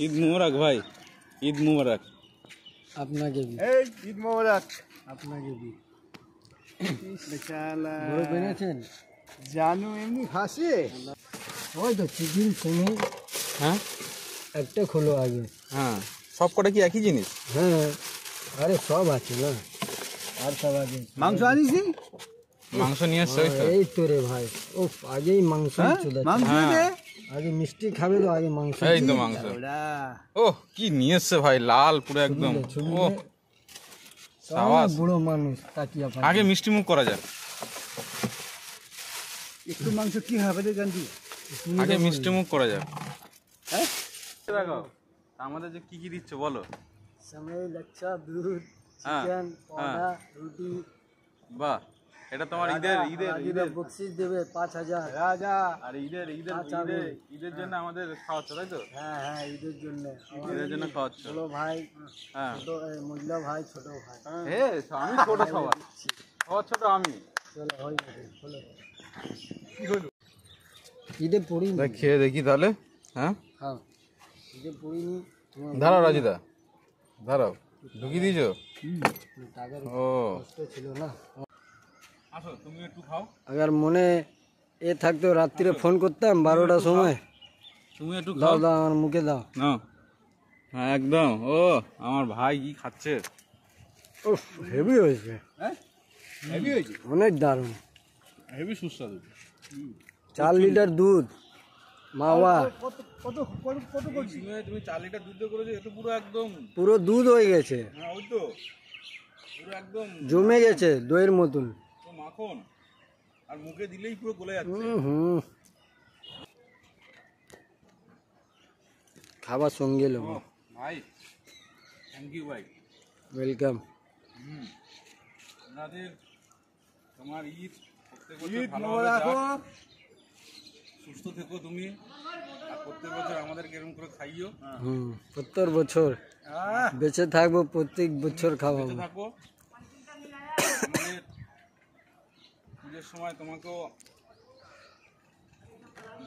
ঈদ মুবারক ভাই, ঈদ মুবারক আপনাকে। ঈদ মুবারক আপনাকে জানু এমনি হাসে। ওই তো চিকেন তুমি হ্যাঁ একটা খোলো আগে। হ্যাঁ সব কটা কি একই জিনিস? হ্যাঁ আরে সব আছে না, আর সব আছে। মাংস আনিসি? মাংস নিয়ে এসছে ওই তো। এই তো রে ভাই, ও আগেই মাংস মাংস দে। আগে মিষ্টি খাবে তো আগে মাংস। এই তো মাংস। ও কি নিয়ে এসছে ভাই, লাল পুরো একদম। ও সাবাস, বুড়ো মানুষ তাকিয়া আগে মিষ্টি মুখ করা যাক। একটু মাংস কি হবে রে গান্ধী? আগে মিষ্টি মুখ করা যাক। হ্যাঁ দেখো আমাদের যে কি কি দিচ্ছ বলো। समय लच्छा दूध चिकन पौधा रोटी। বাহ, এটা তোমার ঈদের বকশিস দেবে 5000 রাজা। আর ঈদের জন্য আমাদের খাওয়াচ্ছ তাই তো? হ্যাঁ হ্যাঁ ঈদের জন্য, ঈদের জন্য খাওয়াচ্ছ। বড় ভাই, হ্যাঁ ছোট মজলা ভাই, ছোট ভাই। হ্যাঁ আমি ছোট সবার ছোট আমি। চলো হয়ে গেছে, চলো কি হলো ঈদে পড়ি খেয়ে দেখি তাহলে। হ্যাঁ খাও, ঈদে পড়িনি। দাঁড়াও রাজিদা, দাঁড়াও, ঢুকিয়ে দিয়েছো? টাকার ও কষ্ট ছিল না। আসো তুমি একটু খাও। अगर মনে এ থাকতো রাত্রিরে ফোন করতাম 12টার সময়। তুমি একটু দাও খাও। দাও আমার মুখে দাও। না হ্যাঁ একদম। ও আমার ভাই কি খাচ্ছে। উফ হেভি হয়েছে। হ্যাঁ হেভি হয়েছে, অনেক দারুণ। হেভি সুস্বাদু। 4 লিটার দুধ মাওয়া, কত কত কত করছি? তুমি 4 লিটার দুধ দিয়ে করেছো, এটা পুরো একদম পুরো দুধ হয়ে গেছে। হ্যাঁ ওই তো পুরো একদম জমে গেছে দইয়ের মতন। তো মাখন, আর মুখে দিলেই পুরো গলে যাচ্ছে। হুম খাবার সঙ্গে ও লোক। ভাই থ্যাংক ইউ ভাই। ওয়েলকাম। আপনাদের তোমার ঈদ প্রত্যেক বছর ঈদ ভালো মুবারক। সুস্থ থেকো তুমি, আর প্রত্যেক বছর আমাদেরকে এরকম করে খাইও। 70 বছর বেঁচে থাকবো, প্রত্যেক বছর খাওয়াবো। বেঁচে থাকো। আমাদের পুজোর সময় তোমাকেও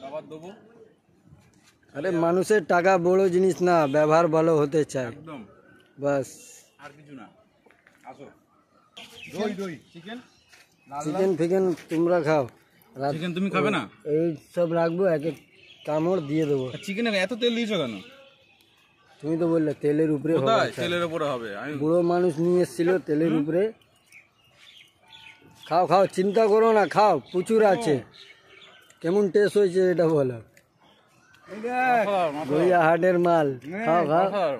দাওয়াত দেবো। আরে মানুষের টাকা বড় জিনিস না, ব্যবহার ভালো হতে চায় একদম, বাস। আর কিছু না। আসো দই দই চিকেন। চিকেন ফিকেন তোমরা খাও, চিকেন তুমি খাবে না? এই সব রাখবো, এক এক কামড় দিয়ে দেবো। চিকেনে এত তেল দিয়েছো কেন? তুমি তো বললে তেলের উপরে হবে। কোথায় তেলের উপরে হবে? আমি বুড়ো মানুষ নিয়ে এসেছিল তেলের উপরে। খাও খাও, চিন্তা করো না, খাও, প্রচুর আছে। কেমন টেস্ট হয়েছে এটা বলো। গড়িয়া হাটের মাল, খাও খাও।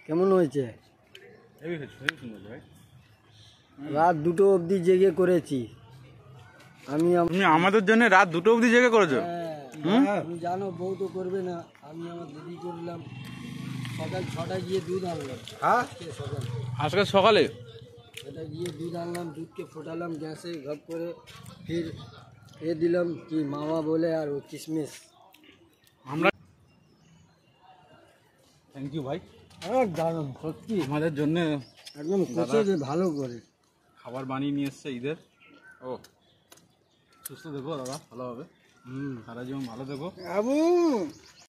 কেমন হয়েছে? হেভি সুন্দর ভাই। রাত 2টো অবধি জেগে করেছি আমি। তুমি আমাদের জন্য রাত 2টো অবধি জেগে করেছো? তুমি জানো বউ তো করবে না, আমি আমার দিদি করলাম। সকাল 6টায় গিয়ে দুধ আনলাম। আজকে সকালে এটা গিয়ে দুধ আনলাম, দুধকে ফোটালাম গ্যাসে ঘপ করে, ফির এ দিলাম কি মাওয়া বলে আর ও কিশমিশ। আমরা থ্যাংক ইউ ভাই। দারুণ সত্যি, আমাদের জন্য একদম কষে যে ভালো করে খাবার বানিয়ে নিয়ে এসছে ঈদের। ও সুস্থ থেকো দাদা, ভালো হবে। সারা জীবন ভালো থেকো। আবু